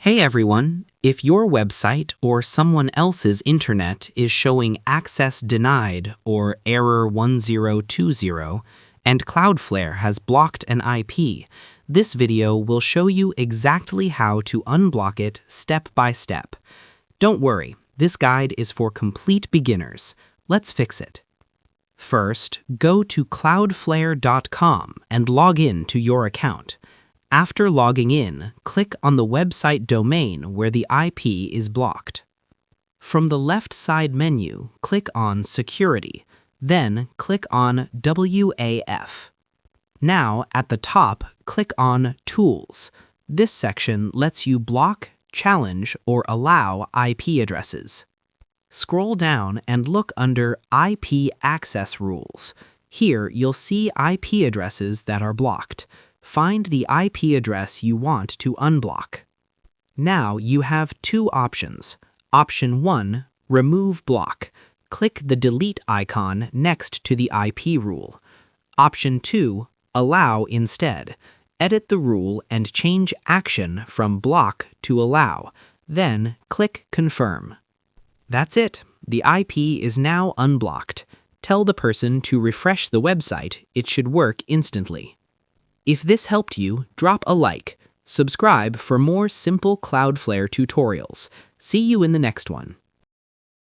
Hey everyone, if your website or someone else's internet is showing access denied or error 1020 and Cloudflare has blocked an IP, this video will show you exactly how to unblock it step by step. Don't worry, this guide is for complete beginners. Let's fix it. First, go to cloudflare.com and log in to your account. After logging in, click on the website domain where the IP is blocked. From the left side menu, click on Security, then click on WAF. Now, at the top, click on Tools. This section lets you block, challenge, or allow IP addresses. Scroll down and look under IP Access Rules. Here, you'll see IP addresses that are blocked. Find the IP address you want to unblock. Now you have two options. Option 1, Remove Block. Click the delete icon next to the IP rule. Option 2, Allow instead. Edit the rule and change action from block to allow. Then click Confirm. That's it. The IP is now unblocked. Tell the person to refresh the website. It should work instantly. If this helped you, drop a like. Subscribe for more simple Cloudflare tutorials. See you in the next one.